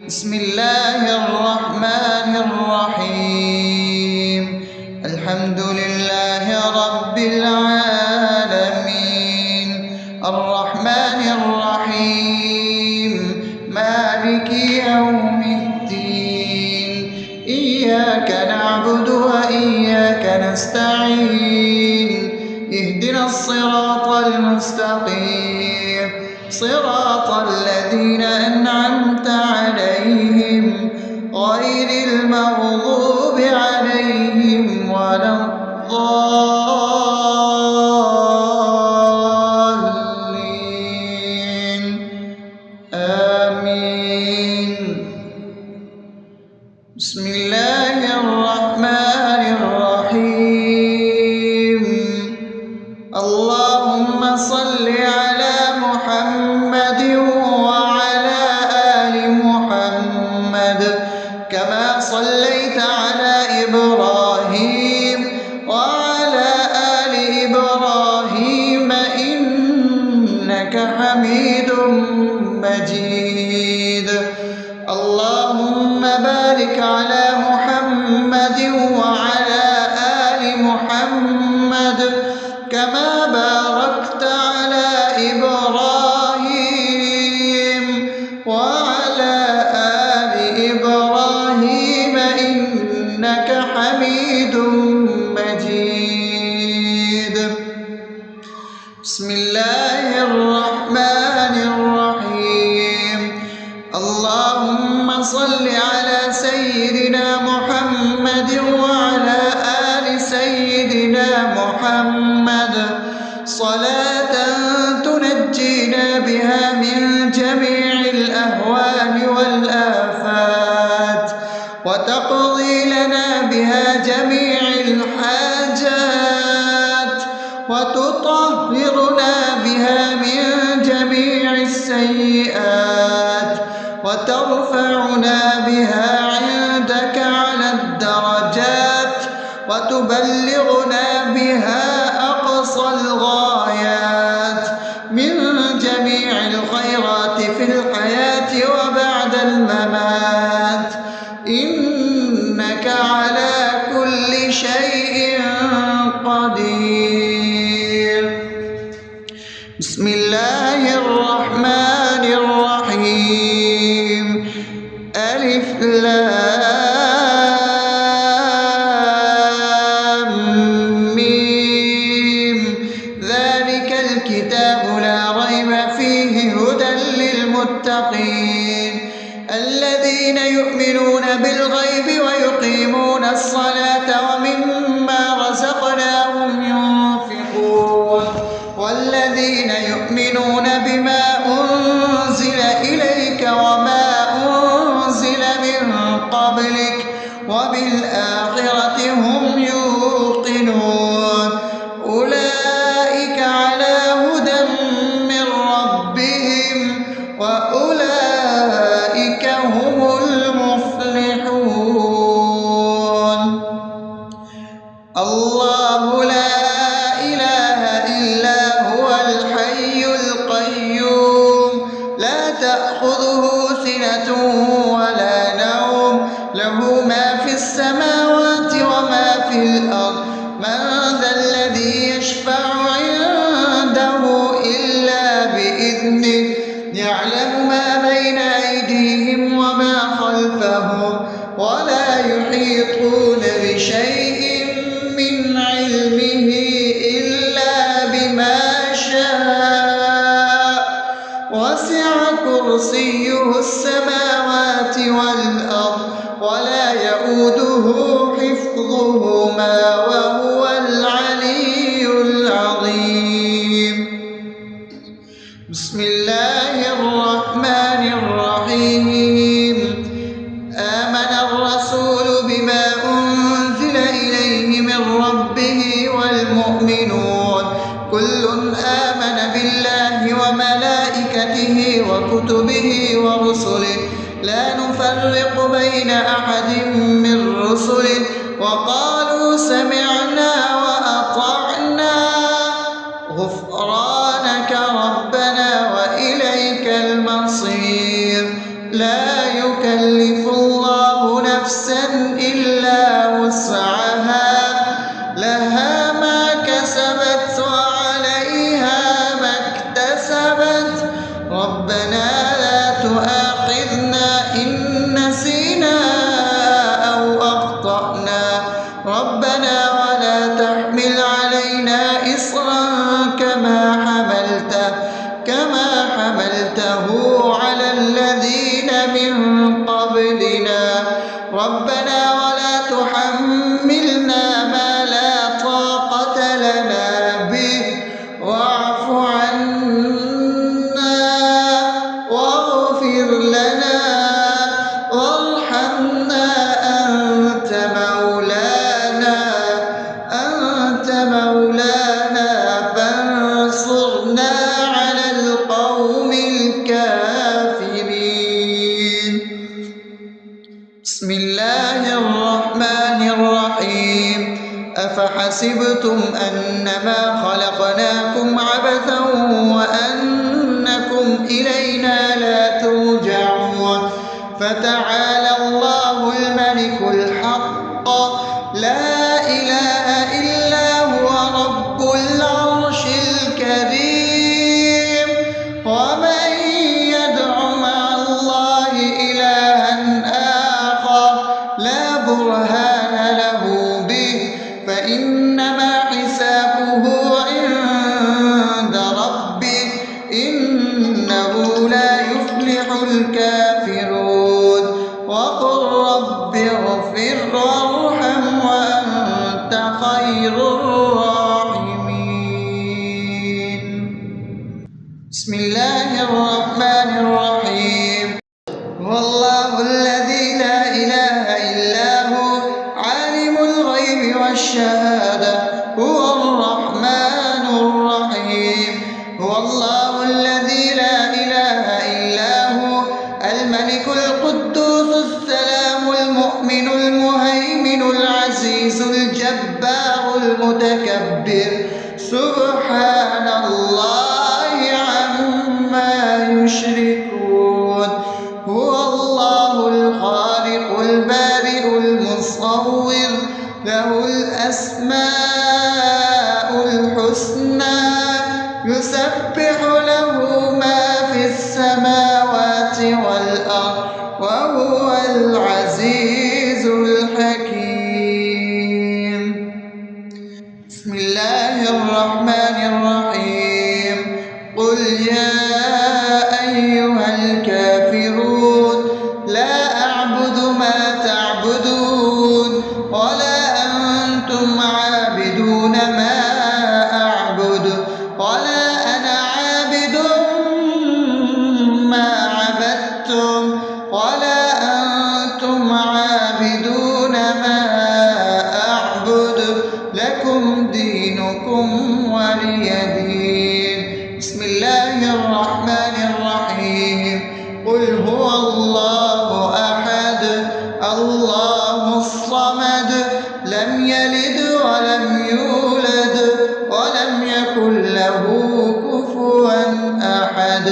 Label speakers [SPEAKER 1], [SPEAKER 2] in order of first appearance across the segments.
[SPEAKER 1] بسم الله الرحمن الرحيم. الحمد لله رب العالمين، الرحمن الرحيم، مالك يوم الدين. إياك نعبد وإياك نستعين، اهدنا الصراط المستقيم، صراط الذين أنعمت عليهم غير المغضوب عليهم ولا الضالين. آمين. بسم الله الرحمن الرحيم. اللهم صل على محمد وعلى آل محمد كما صليت على إبراهيم وعلى آل إبراهيم إنك حميد مجيد. اللهم بارك على محمد وعلى آل محمد كما باركت على إبراهيم وعلى آل إبراهيم إنك حميد مجيد. بسم الله الرحمن الرحيم. اللهم صل على سيدنا محمد وعلى آل سيدنا محمد صلاة تنجينا بها من جميع الأهوال والآفات، وتقضي لنا بها جميع الحاجات، وتطهرنا بها من جميع السيئات، وترفعنا بها عندك على الدرجات، وتبلغنا بها أقصى الغايات من جميع الخيرات في الحياة وبعد الممات، إنك على كل شيء قدير. بسم الله الرحمن الرحيم. ألف لام ميم. ذلك الكتاب لا ريب فيه هدى للمتقين الذين يؤمنون بالغيب ويقيمون الصلاة ومما رزقناهم ينفقون والذين يؤمنون بما أنزل إليك وما أنزل من قبلك وبالآخرة هم يوقنون أولئك على هدى من ربهم وأولئك هم المفلحون. الله لا إله إلا هو الحي القيوم لا تأخذه سنة ولا نوم له ما في السماوات وما في الأرض. من ذا الذي يشفع عنده إلا بإذنه يعلم ما بين أيديهم وما خلفهم ولا يحيطون بشيء من علمه إلا بما شاء وسع كرسيه السماوات والأرض ولا يؤوده حفظهما وهو العلي العظيم. بسم الله الرحمن الرحيم. آمن الرسول بما أنزل إليه من ربه والمؤمنون كل آمن بالله وملائكته وكتبه ورسله لا نفرق بين أحد من رسله وقالوا سمعنا وأطعنا غفرانك ربنا وإليك المصير. لا يكلف يكلف الله نفسا إلا وسعها لها ما كسبت وعليها ما اكتسبت ربنا لا تؤاخذنا إن نسينا أو أخطأنا ربنا ولا تحمل علينا إصرا كما حملته على الذين من قبلنا ربنا ولا تحملنا ما لا طاقة لنا به واعف عنا واغفر لنا وارحمنا أنت مولانا فانصرنا على القوم الكافرين. بسم الله الرحمن الرحيم أفحسبتم أنما خلقناكم عبثا وأنكم إلينا لا ترجعون فتعالى الله الملك الحق لا إله إلا هو رب العرش الكريم ومن يدع مع الله إلها آخر لا برهان له به فإنما حسابه عند ربه إنه لا يفلح الكافرون وقل رب اغفر وارحم وأنت خير الراحمين. بسم الله الرحمن الرحيم هو الله الذي لا إله إلا هو عالم الغيب والشهادة هو الرحمن الرحيم هو الله الذي لا إله إلا هو الملك القدوس السلام المؤمن المهيمن العزيز الجبار المتكبر سبحان الله عما يشركون هو الله الخالق البارئ المصور له الأسماء الحسنى يسبح له ما في السماوات والأرض وهو العزيز الحكيم. بسم الله الرحمن الرحيم قل يا أيها الكافرون لا أعبد ما تعبدون ولا أنتم عابدون ما أعبد ولا أنا عابد ما عبدتم ولا أنتم عابدون ما أعبد لكم دينكم ولي دين. بسم الله الرحمن الرحيم قل هو الله أحد الله الصمد لم يلد ولم يولد ولم يكن له كفوا أحد.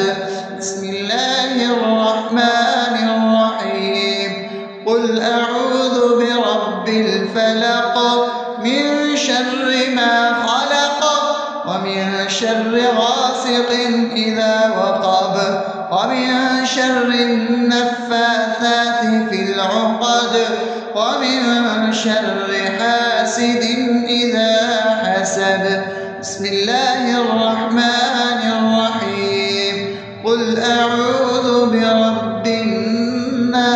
[SPEAKER 1] بسم الله الرحمن الرحيم قل أعوذ برب الفلق من شر ما خلق ومن شر غاسق إذا وقب ومن شر النفاثات في العقد ومن شر حاسد إذا حسد. بسم الله الرحمن الرحيم قل أعوذ برب الناس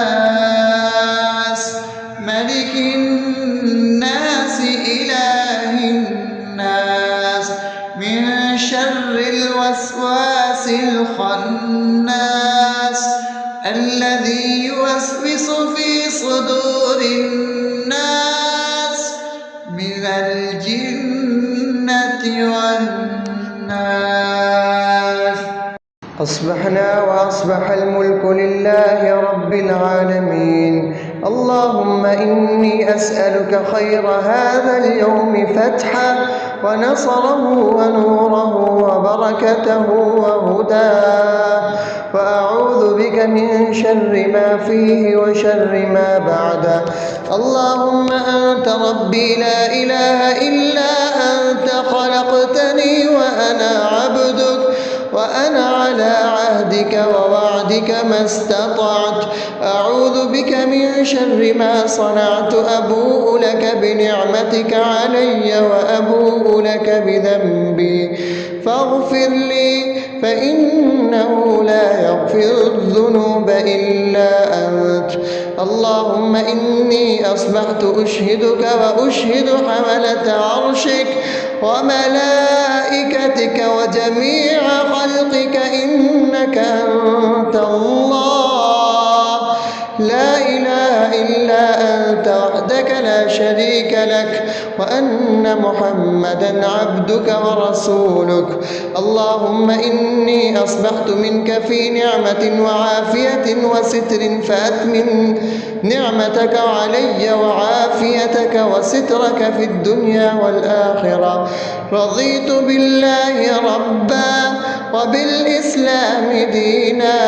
[SPEAKER 1] ملك الناس إله الناس من شر الوسواس الخناس الذي يوسوس في صدور الناس من الجنة والناس. أصبحنا وأصبح الملك لله رب العالمين اللهم إني أسألك خير هذا اليوم فتحه ونصره ونوره وبركته وهداه، وأعوذ بك من شر ما فيه وشر ما بعده. اللهم أنت ربي لا إله إلا أنت، خلقتني وأنا عبدك، وأنا على عهدك ووعدك ما استطعت. أعوذ بك من شر ما صنعت، أبوء لك بنعمتك علي وأبوء لك بذنبي، فاغفر لي فإنه لا يغفر الذنوب إلا أنت. اللهم إني أصبحت أشهدك وأشهد حملة عرشك وملائكتك وجميع خلقك إنك أنت الله، لا إله إلا أنت وحدك لا شريك لك، وأن محمدا عبدك ورسولك. اللهم إني أصبحت منك في نعمة وعافية وستر، فأتمم نعمتك علي وعافيتك وسترك في الدنيا والآخرة. رضيت بالله ربا وبالإسلام دينا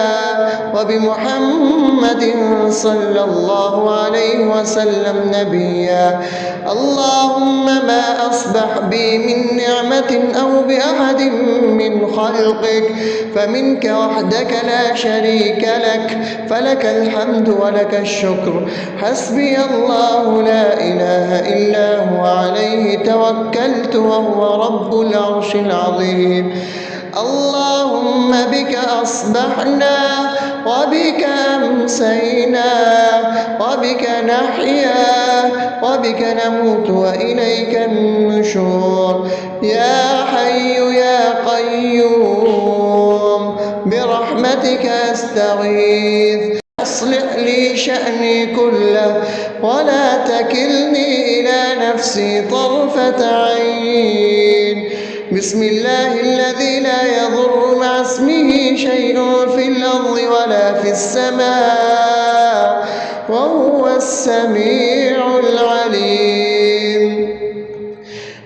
[SPEAKER 1] وبمحمد صلى الله عليه وسلم نبيا. اللهم ما أصبح بي من نعمة أو بأحد من خلقك فمنك وحدك لا شريك لك، فلك الحمد ولك الشكر. حسبي الله لا إله إلا هو، عليه توكلت وهو رب العرش العظيم. اللهم بك أصبحنا وبك أمسينا وبك نحيا وبك نموت وإليك النشور. يا حي يا قيوم برحمتك أستغيث، أصلح لي شأني كله ولا تكلني إلى نفسي طرفة عين. بسم الله الذي لا يضر مع اسمه شيء في الأرض ولا في السماء وهو السميع العليم.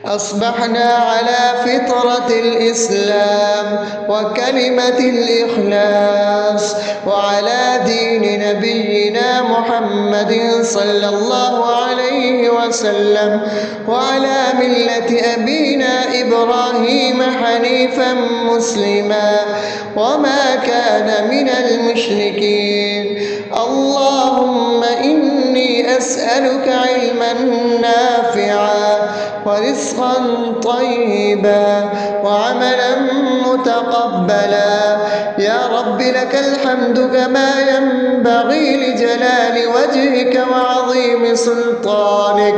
[SPEAKER 1] أصبحنا على فطرة الإسلام وكلمة الإخلاص وعلى دين نبينا محمد صلى الله عليه وسلم وعلى ملة أبينا إبراهيم حنيفا مسلما وما كان من المشركين. اللهم إني أسألك علما نافعا ورزقا طيبا وعملا متقبلا. يا رب لك الحمد كما ينبغي لجلال وجهك وعظيم سلطانك.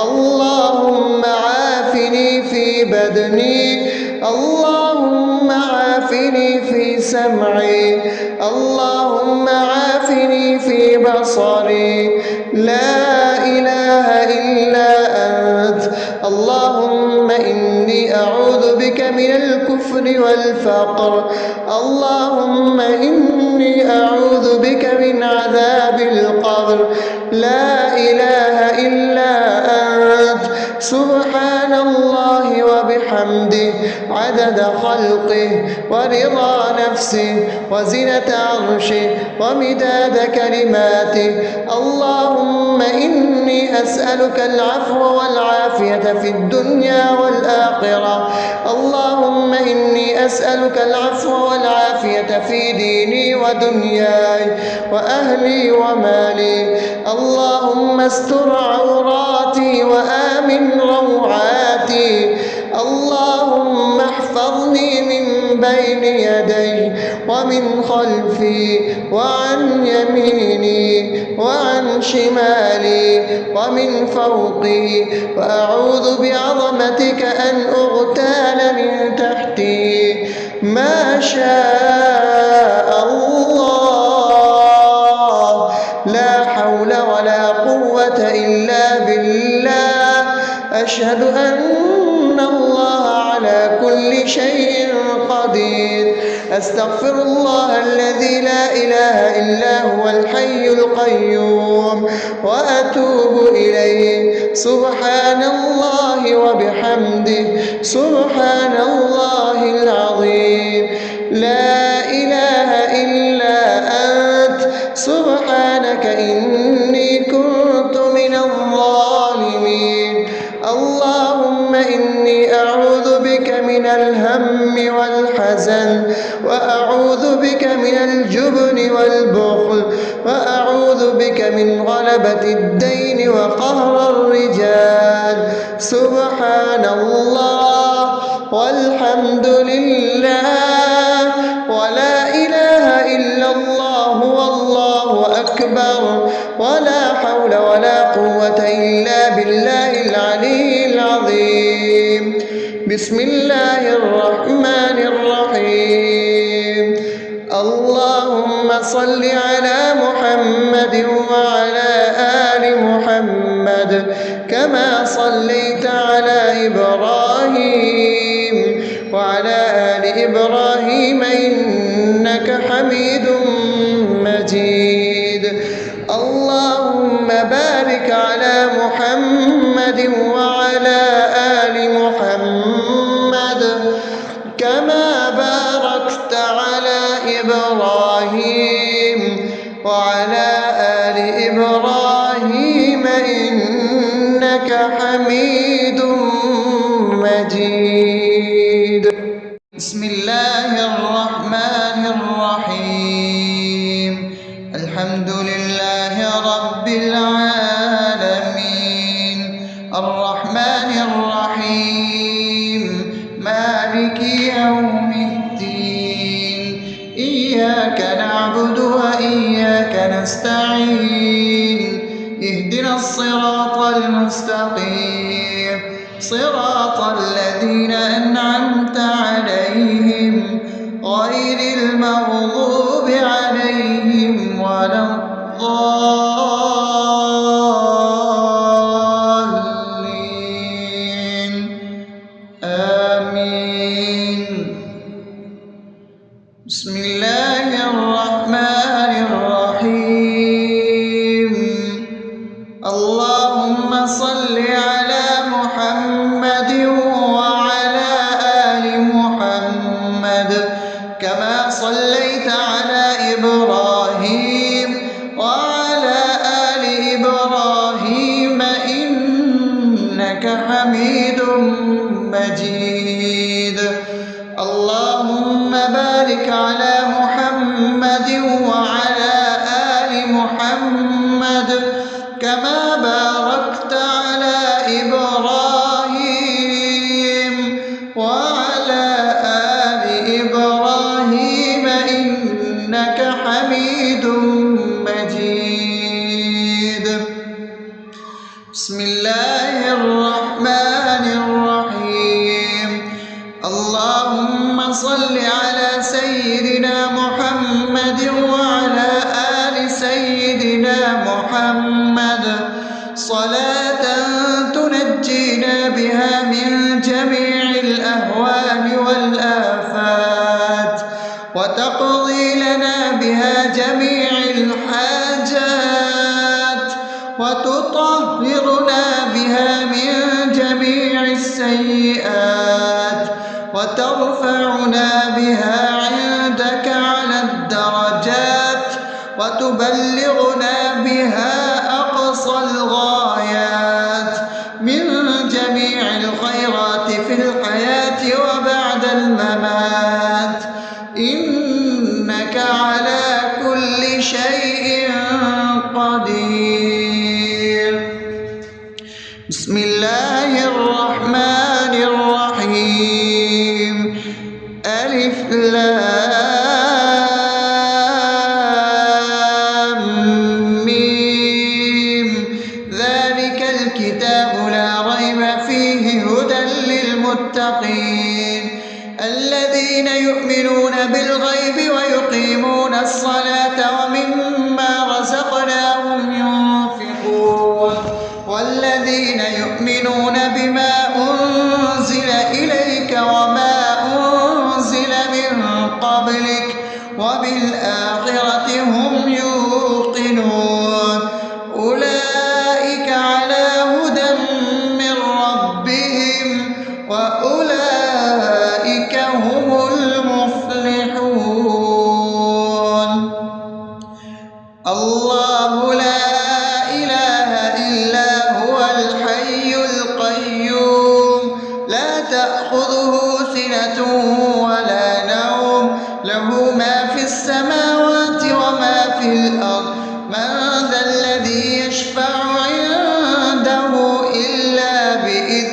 [SPEAKER 1] اللهم عافني في بدني، اللهم عافني في سمعي، اللهم عافني في بصري. لا إله إلا أنت. اللهم إني أعوذ بك من الكفر والفقر. اللهم إني أعوذ بك من عذاب القبر. لا إله إلا أنت. سبحان الله وبحمده عدد خلقه ورضا نفسه وزنة عرشه ومداد كلماته. اللهم إني أسألك العفو والعافية في الدنيا والآخرة. اللهم إني أسألك العفو والعافية في ديني ودنياي وأهلي ومالي. اللهم استر عوراتي وآمن روعاتي. اللهم احفظني من بين يدي ومن خلفي وعن يميني وعن شمالي ومن فوقي، وأعوذ بعظمتك أن أغتال من تحتي. ما شاء الله، لا حول ولا قوة إلا بالله. أشهد أن الله على على كل شيء قدير. أستغفر الله الذي لا إله إلا هو الحي القيوم وأتوب إليه. سبحان الله وبحمده سبحان الله العظيم. لا إله إلا أنت سبحانك إني كنت من الظالمين. اللهم إني أعوذ بك من الهم والحزن، وأعوذ بك من الجبن والبخل، وأعوذ بك من غلبة الدين وقهر الرجال. سبحان الله والحمد لله ولا إله إلا الله والله أكبر ولا حول ولا قوة إلا بالله العلي العظيم. بسم الله الرحمن الرحيم. اللهم صل على محمد وعلى آل محمد كما صليت على إبراهيم وعلى آل إبراهيم إنك حميد مجيد. اللهم بارك على محمد وعلى آل محمد كما باركت على إبراهيم وعلى آل إبراهيم إنك حميد مجيد. بسم الله الرحمن الرحيم. الحمد لله رب العالمين الرحمن الرحيم مالك يوم الدين. إياك نعبد وإياك نستعين. اهدنا الصراط المستقيم صراط الذين أنعمت عليهم غير المغضوب عليهم ولا الضالين. آمين. بسم الله الرحمن الرحيم. اللهم صل على محمد وعلى آل محمد كما صليت على إبراهيم وعلى آل إبراهيم إنك حميد مجيد. اللهم بارك على محمد وعلى آل محمد كما باركت على إبراهيم وعلى آل إبراهيم إنك حميد مجيد. بسم الله الرحمن الرحيم. اللهم صل على سيدنا محمد وعلى آل سيدنا محمد صلاة تنجينا بها من جميع الأهوال والآفات وتقضي لنا بها جميع الحاجات وتطهرنا بها من جميع السيئات وترفعنا بها عندك على الدرجات وتبلغنا بها أقصى الغايات من جميع الخيرات في الحياة وبعد الممات إنك على كل شيء قدير. بسم الله الرحمن الرحيم. ألف لام ميم. ذلك الكتاب لا ريب فيه هدى للمتقين الذين يؤمنون بالغيب ويقيمون الصلاة ومما رزقناهم ينفقون والذين يؤمنون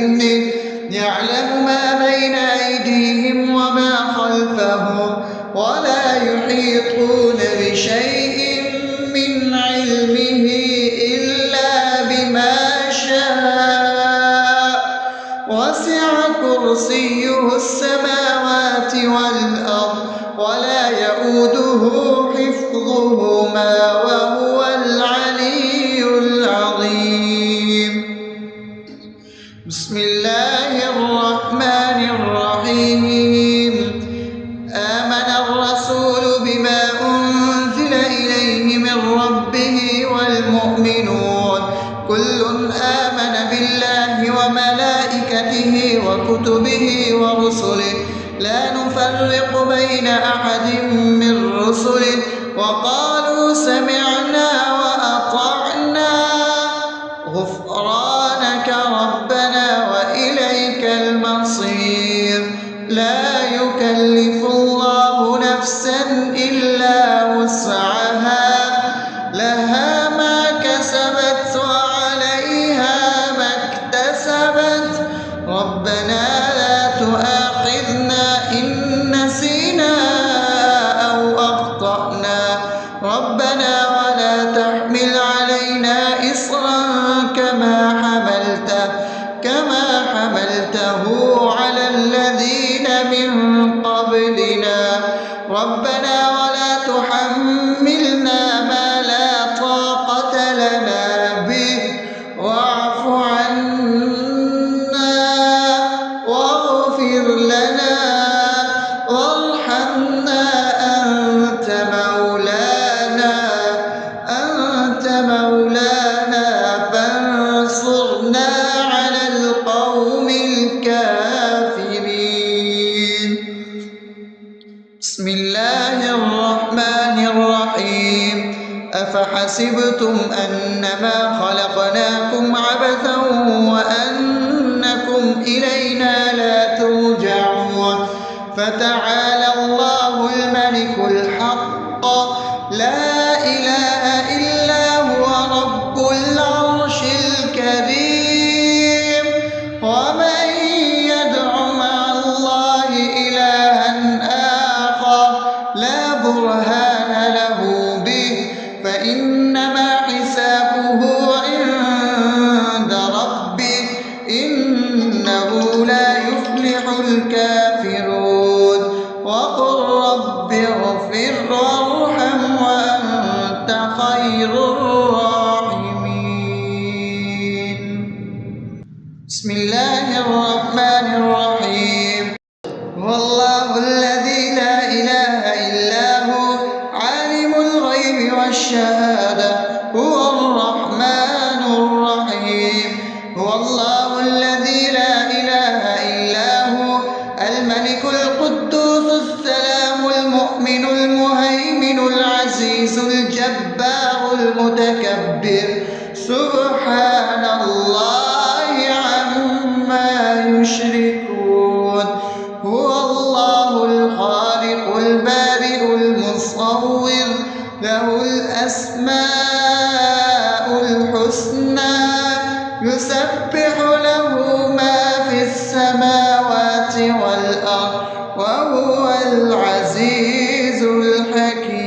[SPEAKER 1] بإذنه يعلم ما بين أيديهم وما خلفهم ولا يحيطون بشيء من علمه إلا بما شاء وسع كرسيه السماوات والأرض ولا يئوده حفظهما وهو العلي العظيم. بسم الله الرحمن الرحيم. آمن الرسول بما أنزل إليه من ربه والمؤمنون كل آمن بالله وملائكته وكتبه ورسله لا نفرق بين أحد من رسله وقالوا سمعنا وأطعنا غفرانك ربنا وإليك المصير. لا يكلف الله نفسا إلا وسعها لها ما كسبت وعليها ما اكتسبت ربنا لا تؤاخذنا إن نسينا أو أخطأنا ربنا ولا تحمل علينا إصرا كما حملته على الذين من قبلنا ربنا ولا تحملنا ما لا طاقة لنا به واعف عنا واغفر لنا وارحمنا أنت مولانا فانصرنا على القوم الكافرين. بسم الله الرحمن الرحيم. أفحسبتم أنما خلقناكم عبثا وأنكم إلينا لا ترجعون فتعالى الله الملك الحق لا إله إلا هو رب العرش الكريم. ومن يدع مع الله إلها آخر لا برهان له به فإنما حسابه عند ربه إنه لا يفلح الكافرون. وقل رب اغفر وارحم وأنت خير الراحمين. بسم الله الرحمن الرحيم. هو الله الذي لا إله إلا هو عالم الغيب والشهادة هو الرحمن الرحيم. هو الله الذي لا إله إلا هو الملك القدوس السلام المؤمن المهيمن العزيز الجبار المتكبر سبحان الله عما يشركون. هو الله الخالق البارئ المصور له الأسماء الحسنى يسبح له ما في السماوات والأرض وهو العزيز الحكيم.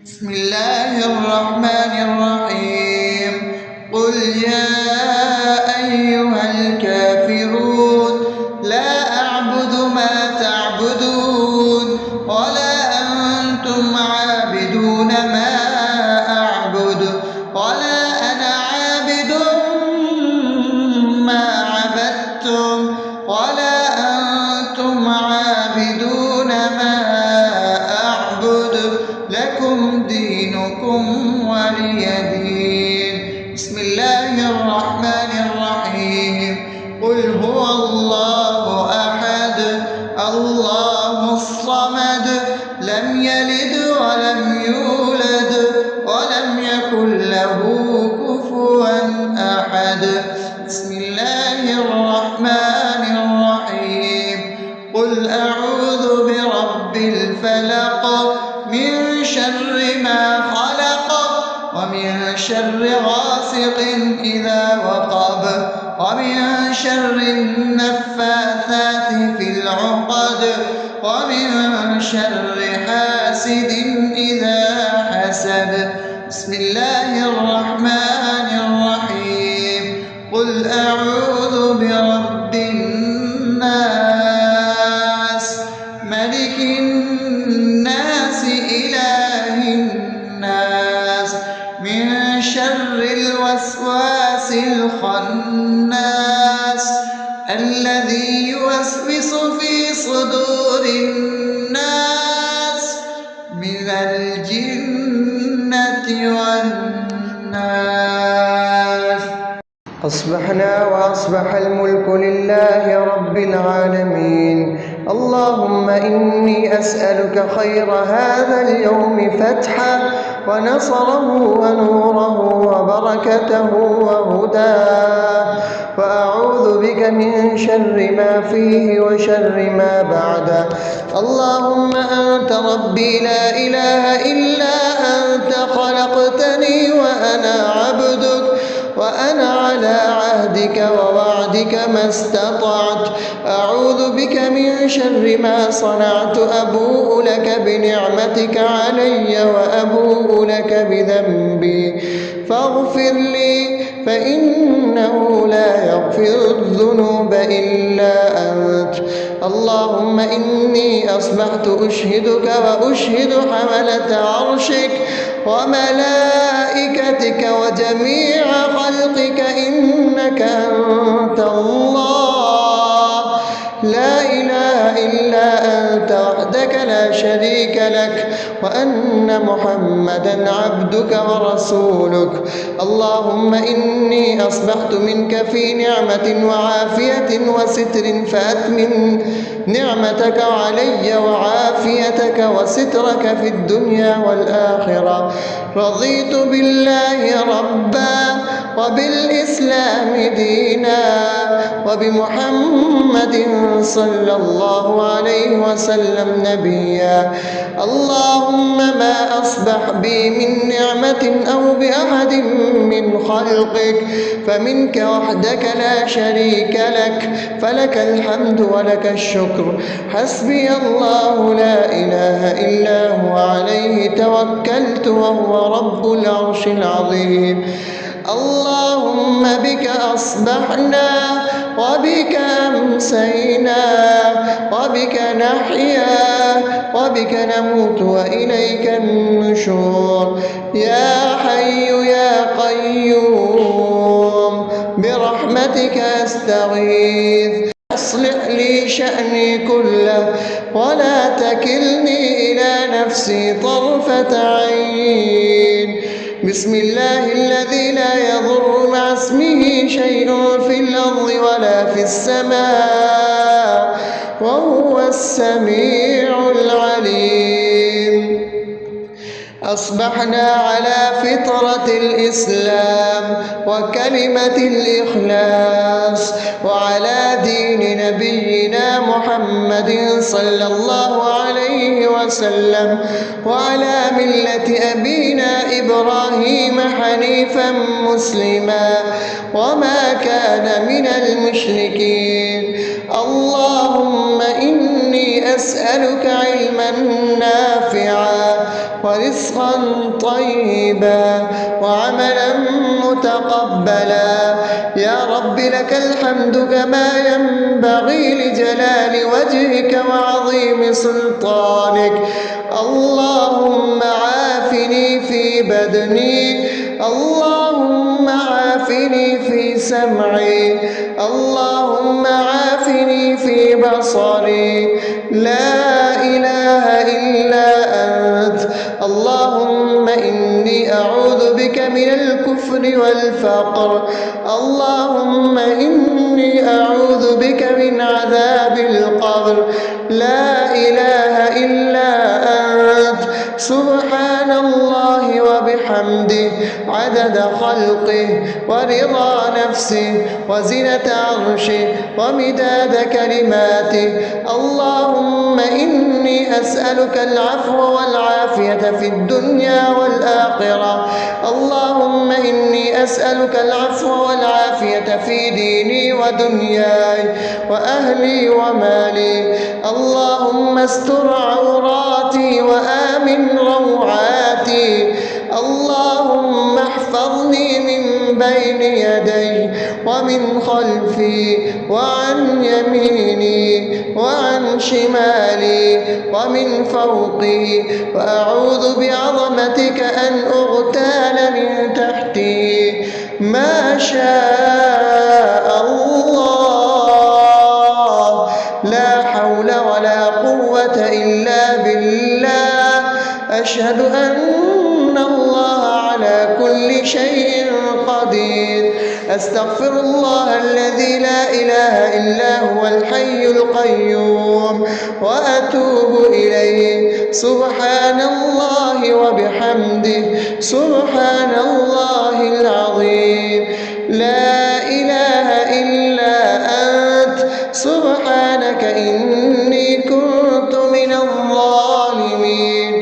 [SPEAKER 1] بسم الله الرحمن الرحيم. قل يا أيها الكافرون لا أعبد ما تعبدون ولا أنتم عابدون ما أعبد ولا أنا عابد ما عبدتم ولا أنتم عابدون ما أعبد لكم دينكم ولي دين. بسم الله الرحمن الرحيم. قل هو الله أحد الله الصمد لم يلد ولم يولد ولم يكن له كفوا أحد. بسم الله الرحمن الرحيم. قل أعوذ برب الفلق من شر ما خلق ومن شر غاسق إذا وقب شر النفاثات في العقد ومن شر حاسد إذا حسد. بسم الله الرحمن الرحيم. قل أعوذ برب الناس ملك الناس إله الناس من شر الوسواس الخناس الذي يوسوس في صدور الناس من الجنة والناس.
[SPEAKER 2] أصبحنا وأصبح الملك لله رب العالمين. اللهم إني أسألك خير هذا اليوم فتحه ونصره ونوره وبركته وهداه، وأعوذ بك من شر ما فيه وشر ما بعده. اللهم أنت ربي لا إله إلا أنت، خلقتني وأنا عبدك، وأنا على عهدك ووعدك ما استطعت. أعوذ بك من شر ما صنعت. أبوء لك بنعمتك علي وأبوء لك بذنبي فاغفر لي، فإنه لا يغفر الذنوب إلا أنت. اللهم إني أصبحت أشهدك وأشهد حملة عرشك وملائكتك وجميع خلقك إنك أنت الله لا إله إلا أنت وحدك لا شريك لك، وأن محمدا عبدك ورسولك. اللهم إني أصبحت منك في نعمة وعافية وستر، فأتمم نعمتك علي وعافيتك وسترك في الدنيا والآخرة. رضيت بالله ربا وبالإسلام دينا وبمحمد صلى الله عليه وسلم نبيا. اللهم ما أصبح بي من نعمة أو بأحد من خلقك فمنك وحدك لا شريك لك، فلك الحمد ولك الشكر. حسبي الله لا إله إلا هو عليه توكلت وهو رب العرش العظيم. اللهم بك أصبحنا وبك أمسينا وبك نحيا وبك نموت وإليك النشور. يا حي يا قيوم برحمتك أستغيث، أصلح لي شأني كله ولا تكلني إلى نفسي طرفة عين. بسم الله الذي لا يضر مع اسمه شيء في الأرض ولا في السماء وهو السميع العليم. أصبحنا على فطرة الإسلام وكلمة الإخلاص وعلى دين نبينا محمد صلى الله عليه وسلم وعلى ملة أبينا إبراهيم حنيفا مسلما وما كان من المشركين. اللهم إني أسألك علما نافعا ورزقا طيبا وعملا متقبلا. يا رب لك الحمد كما ينبغي لجلال وجهك وعظيم سلطانك. اللهم عافني في بدني، اللهم عافني في سمعي، اللهم عافني في بصري. لا إله إلا أنت. اللهم إني أعوذ بك من الكفر والفقر. اللهم إني أعوذ بك من عذاب القبر. لا إله إلا أنت. سبحان الله وبحمده عدد خلقه ورضا نفسه وزنة عرشه ومداد كلماته. اللهم إني أسألك العفو والعافية في الدنيا والآخرة. اللهم إني إني أسألك العفو والعافية في ديني ودنياي وأهلي ومالي. اللهم استر عوراتي وآمن روعاتي. اللهم احفظني من بين يدي ومن خلفي وعن يميني وعن شمالي ومن فوقي، وأعوذ بعظمتك أن أغتال من تحتي. ما شاء الله، لا حول ولا قوة إلا بالله. أشهد أن الله على كل شيء قدير. أستغفر الله الذي لا إله إلا هو الحي القيوم وأتوب إليه. سبحان الله وبحمده، سبحان الله العظيم. لا إله إلا أنت، سبحانك إني كنت من الظالمين.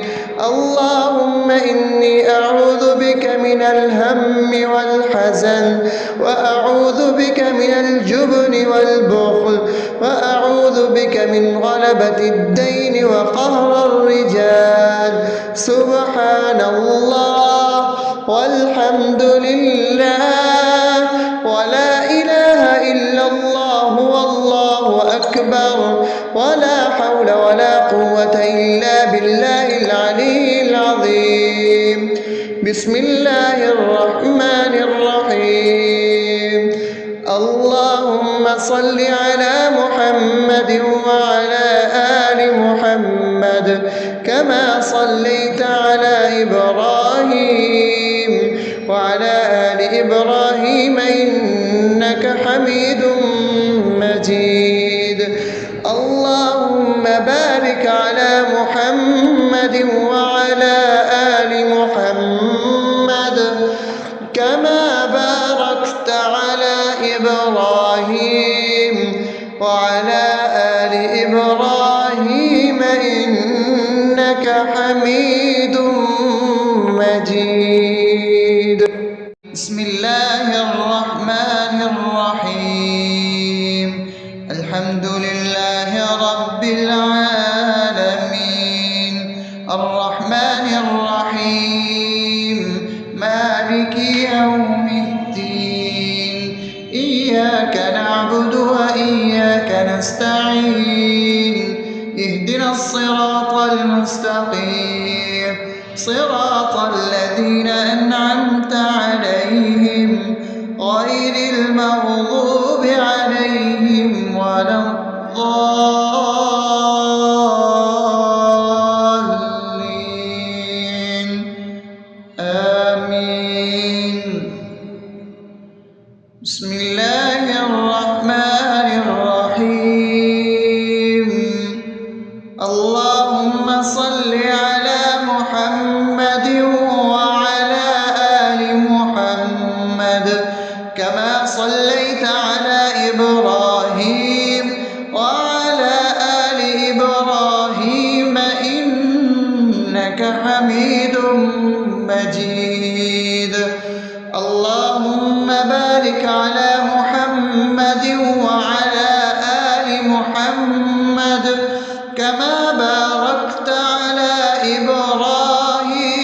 [SPEAKER 2] اللهم إني أعوذ بك من الهم والحزن، وأعوذ بك من الجبن والبخل، وأعوذ بك من غلبة الدين وقهر الرجال. سبحان الله والحمد لله ولا إله إلا الله والله أكبر، ولا حول ولا قوة إلا بالله العلي العظيم. بسم الله الرحمن الرحيم. اللهم صل على محمد وعلى آل محمد كما صليت على إبراهيم وعلى آل إبراهيم إنك حميد مجيد. اللهم بارك على محمد وعلى آل محمد كما باركت على إبراهيم وعلى آل إبراهيم إنك حميد مجيد.
[SPEAKER 1] بسم الله الرحمن الرحيم. الحمد لله رب العالمين، الرحمن الرحيم، مالك يوم الدين. إياك نعبد وإياك نستعين. اهدنا الصراط المستقيم، صراط الذين أنعمت عليهم غير المغضوب عليهم ولا الضالين. آمين. بسم الله الرحمن الرحيم. اللهم صل على محمد وعلى آل محمد كما صليت على إبراهيم وعلى آل إبراهيم إنك حميد مجيد. اللهم بارك على محمد وعلى آل محمد كما باركت على إبراهيم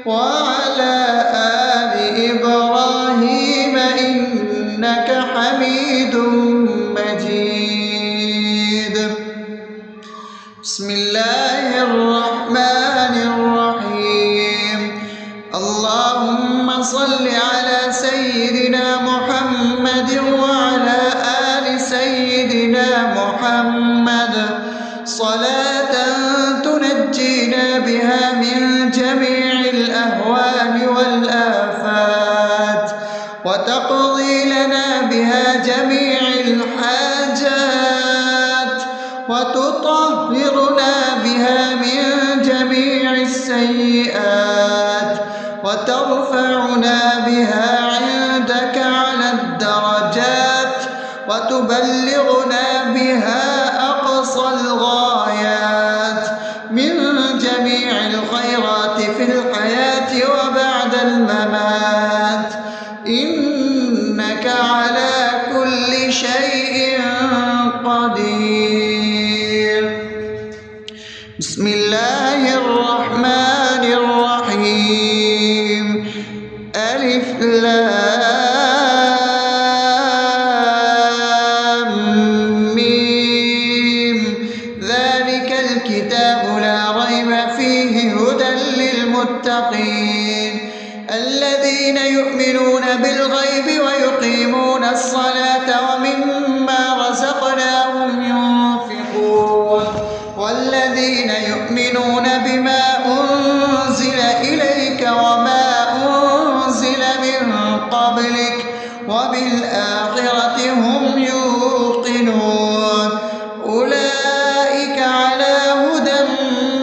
[SPEAKER 1] وعلى آل إبراهيم إنك حميد مجيد. بسم الله الرحمن الرحيم. اللهم صل على سيدنا محمد وعلى آل سيدنا محمد صلاة تنجينا بها من جميع الأهوال والآفات، وتقضي لنا بها جميع الحاجات، وتطهرنا بها من جميع السيئات، وترفعنا بها عندك على الدرجات، وتبلغنا بها أقصى الغايات من جميع الخيرات في الحياة وبعد الممات. لام ميم ذلك الكتاب لا ريب فيه هدى للمتقين الذين يؤمنون بالغيب ويقيمون الصلاة ومما رزقناهم ينفقون والذين يؤمنون بما أنزل إليك وما أنزل من قبلك وبالآخرة هم يوقنون أولئك على هدى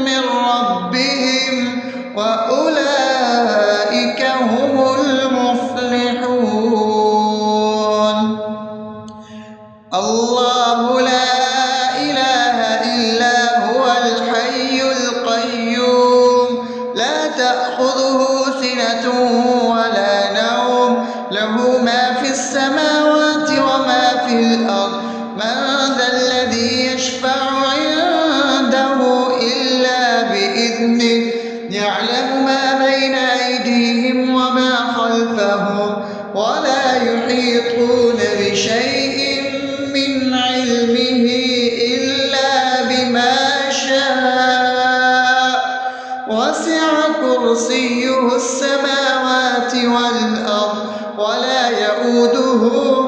[SPEAKER 1] من ربهم وأولئك هم المفلحون الله لا إله إلا هو الحي القيوم لا تأخذه سنة ولا نوم له ما في السماوات وما في الأرض من ذا الذي يشفع عنده إلا بإذنه يعلم ما بين أيديهم وما خلفهم ولا يحيطون بشيء من علمه إلا بما شاء وسع كرسيه السماوات والأرض ولا يؤوده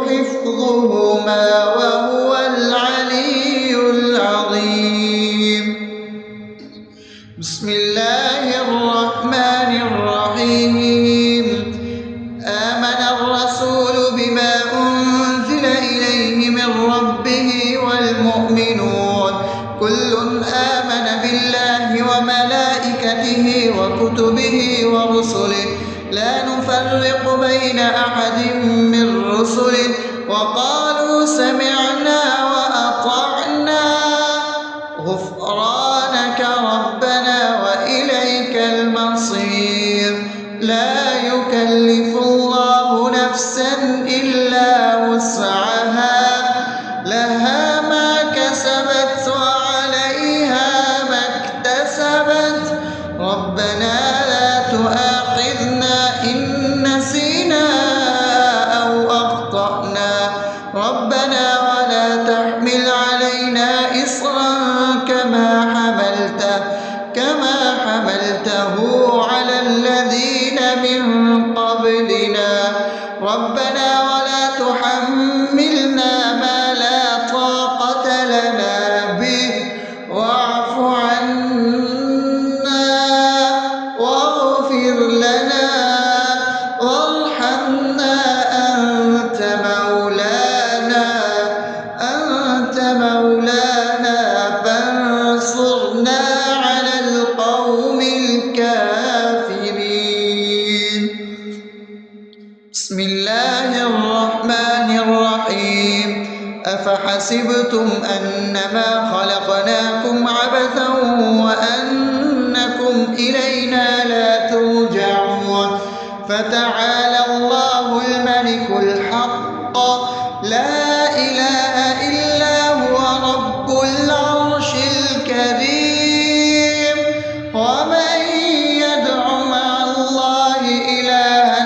[SPEAKER 1] حفظهما وهو العلي العظيم بسم الله الرحمن الرحيم آمن الرسول بما أنزل إليه من ربه والمؤمنون كل آمن بالله وملائكته وكتبه ورسله لا نفرق بين أحد من رسله وقالوا سمعنا وأطعنا غفرانك ربنا وإليك المصير لا يكلف الله نفسا إلا وسعها لها ما كسبت وعليها ما اكتسبت ربنا لا تؤاخذنا إن نسينا أو أخطأنا ربنا ولا تحمل علينا إصرا كما حملته على الذين من قبلنا ربنا ولا تحملنا ما لا طاقة لنا به واعف عنا واغفر لنا وارحمنا أنت مولانا فانصرنا على القوم الكافرين بسم الله الرحمن الرحيم أفحسبتم أنما خلقناكم عبثا وأنكم إلينا لا ترجعون فتعالى الله الملك الحق لا إله إلا هو رب العرش الكريم ومن يدع مع الله إلها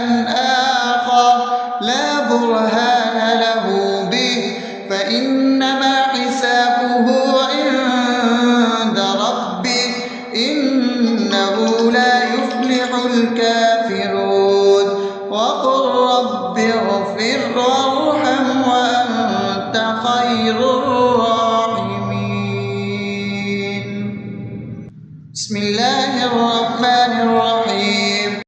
[SPEAKER 1] آخر لا برهان له به فإنما حسابه عند ربه إنه لا يفلح الكافرون وقل رب اغفر وارحم وأنت خير الراحمين بسم الله الرحمن الرحيم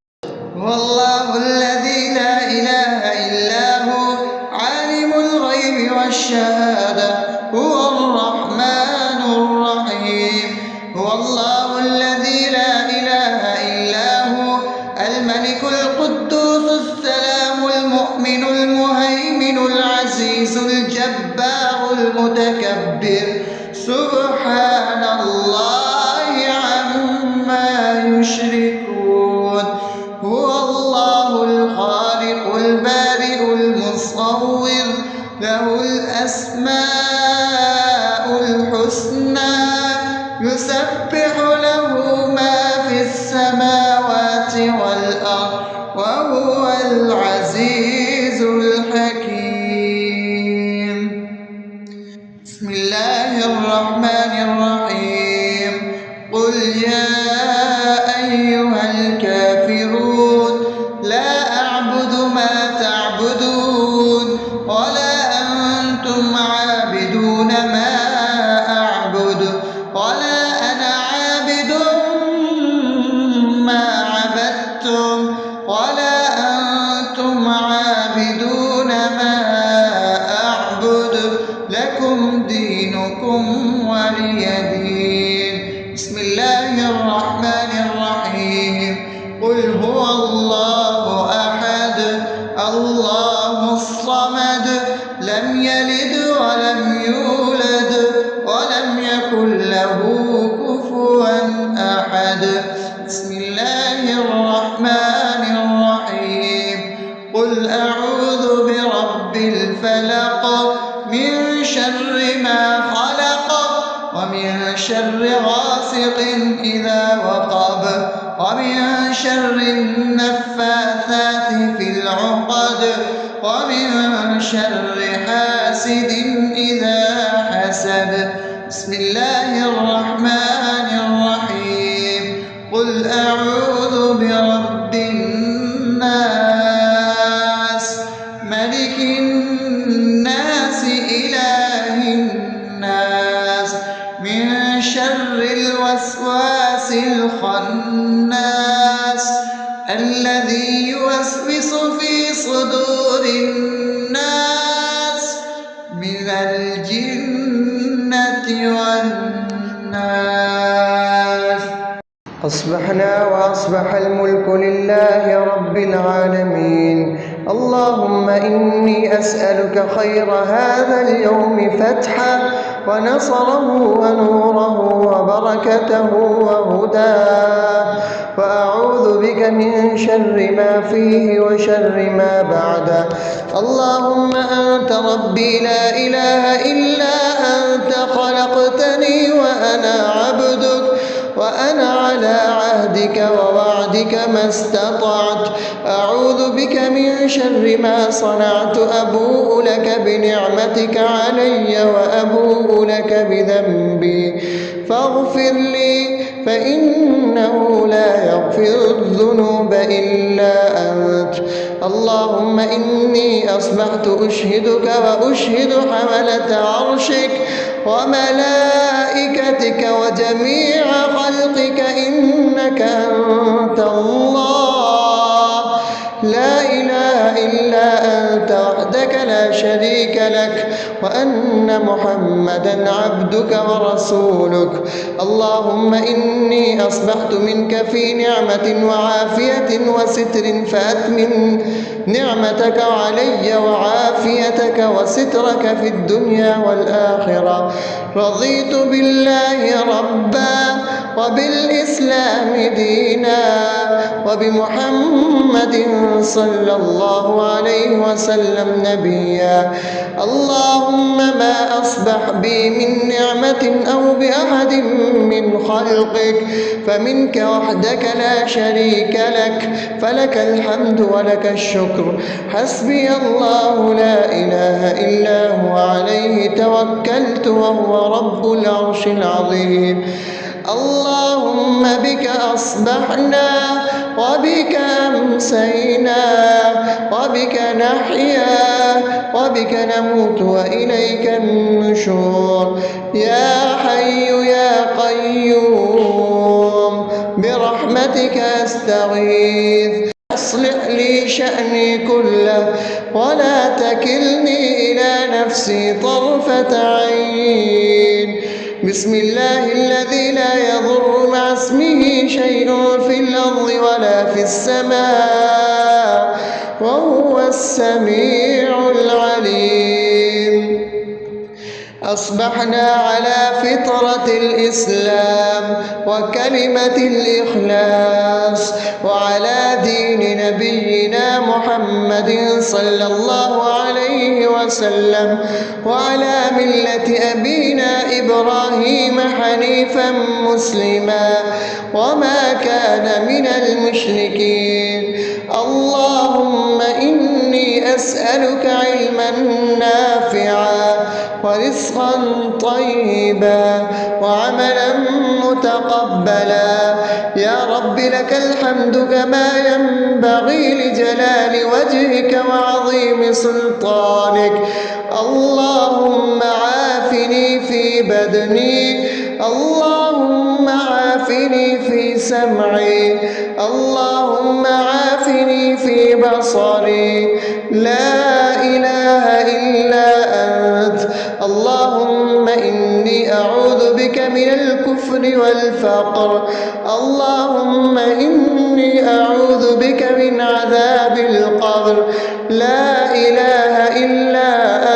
[SPEAKER 1] هو الله الذي لا إله إلا هو عالم الغيب والشهادة هو الرحمن الرحيم هو الله الذي لا إله إلا هو الملك القدوس السلام المؤمن المهيمن العزيز الجبار المتكبر سبحان الله عما يشركون هو الله الخالق البارئ المصور له الأسماء الحسنى يسبح له ما في السماوات والأرض وهو العزيز الحكيم. بسم الله الرحمن الرحيم. قل يا أيها الكافرون لا أعبد ما تعبدون ولا أنتم عابدون ما أعبد ولا أنا عابد ما عبدتم ولا أنتم عابدون ما أعبد لكم دينكم ولي دين. بسم الله الرحمن الرحيم. قل هو الله أحد الله الصمد لم يلد ولم يولد ولم يكن له كفوا أحد. بسم الله الرحمن الرحيم. قل أعوذ برب الفلق من شر ما خلق ومن شر غاسق إذا وقب ومن شر النفاثات في العقد ومن شر حاسد إذا حسد. بسم الله الرحمن الرحيم. قل أعوذ برب الناس ملك الناس إله الناس من شر الوسواس الخناس الذي يوسوس في صدور الناس من الجنة والناس.
[SPEAKER 2] أصبحنا وأصبح الملك لله رب العالمين. اللهم إني أسألك خير هذا اليوم فتحه ونصره ونوره وبركته وهداه، وأعوذ بك من شر ما فيه وشر ما بعده. اللهم أنت ربي لا إله إلا أنت خلقتني وأنا عبدك وأنا على عهدك ووعدك ما استطعت. أعوذ بك من شر ما صنعت. أبوء لك بنعمتك علي وأبوء لك بذنبي فاغفر لي فإنه لا يغفر الذنوب إلا أنت. اللهم إني أصبحت أشهدك وأشهد حملة عرشك وملائكتك وجميع خلقك إنك أنت الله لا إله إلا أنت وحدك لا شريك لك وأن محمدا عبدك ورسولك. اللهم إني أصبحت منك في نعمة وعافية وستر فأتمم نعمتك علي وعافيتك وسترك في الدنيا والآخرة. رضيت بالله ربا وبالإسلام دينا وبمحمد صلى الله عليه وسلم نبيا. اللهم ما أصبح بي من نعمة أو بأحد من خلقك فمنك وحدك لا شريك لك فلك الحمد ولك الشكر. حسبي الله لا إله إلا هو عليه توكلت وهو رب العرش العظيم. اللهم بك أصبحنا وبك أمسينا وبك نحيا وبك نموت وإليك النشور. يا حي يا قيوم برحمتك أستغيث. أصلح لي شأني كله ولا تكلني إلى نفسي طرفة عين. بسم الله الذي لا يضر مع اسمه شيء في الأرض ولا في السماء وهو السميع العليم. أصبحنا على فطرة الإسلام وكلمة الإخلاص وعلى دين نبينا محمد صلى الله عليه وسلم وعلى ملة أبينا إبراهيم حنيفا مسلما وما كان من المشركين. اللهم أسألك علما نافعا ورزقا طيبا وعملا متقبلا. يا رب لك الحمد كما ينبغي لجلال وجهك وعظيم سلطانك. اللهم عافني في بدني، اللهم عافني في سمعي، اللهم عافني في بصري. لا إله إلا أنت. اللهم إني أعوذ بك من الكفر والفقر. اللهم إني أعوذ بك من عذاب القبر. لا إله إلا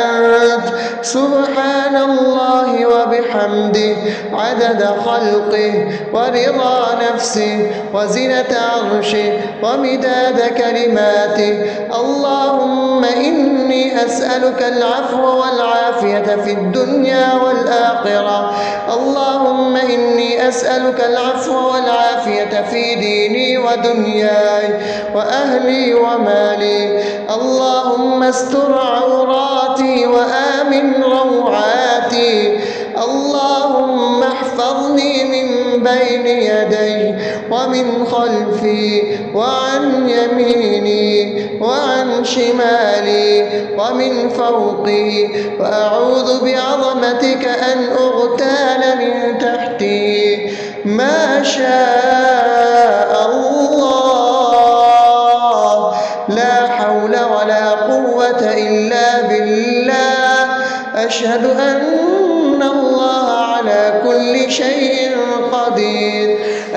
[SPEAKER 2] أنت. سبحان الله وبحمده عدد خلقه ورضا نفسه وزنة عرشه ومداد كلماته. اللهم إني أسألك العفو والعافية في الدنيا والآخرة. اللهم إني أسألك العفو والعافية في ديني ودنياي وأهلي ومالي. اللهم استر عوراتي وآمن روعاتي. اللهم احفظني من بين يدي ومن خلفي وعن يميني وعن شمالي ومن فوقي، وأعوذ بعظمتك أن أغتال من تحتي. ما شاء الله، لا حول ولا قوة إلا بالله. أشهد أن الله على كل شيء قدير.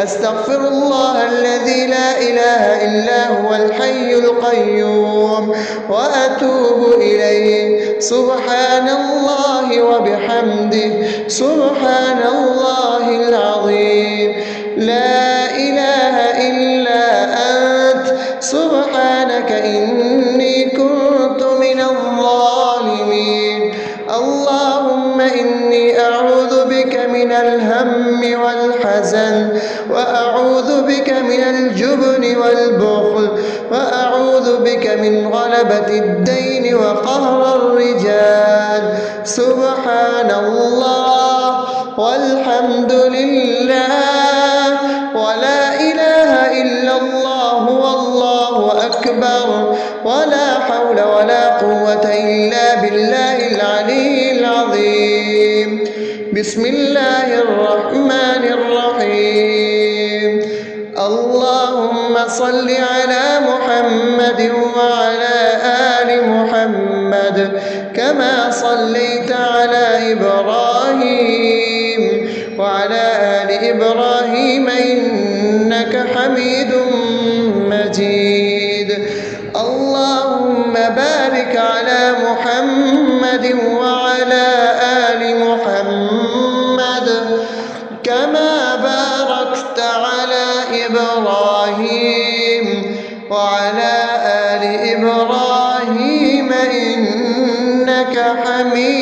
[SPEAKER 2] أستغفر الله الذي لا إله إلا هو الحي القيوم وأتوب إليه. سبحان الله وبحمده سبحان الله العظيم. لا إله إلا أنت. سبحانك إني كنت من الظالمين. اللهم إني أعوذ بك من الهم والحزن، وأعوذ بك من الجبن والبخل، وأعوذ بك من غلبة الدين وقهر الرجال. سبحان الله والحمد لله ولا إله إلا الله والله أكبر، ولا حول ولا قوة إلا بالله العلي العظيم. بسم الله الرحمن الرحيم. اللهم صل على محمد وعلى آل محمد كما صليت على إبراهيم وعلى آل إبراهيم إنك حميد مجيد. اللهم بارك على محمد وعلى آل محمد كما باركت على إبراهيم وعلى آل إبراهيم إنك حميد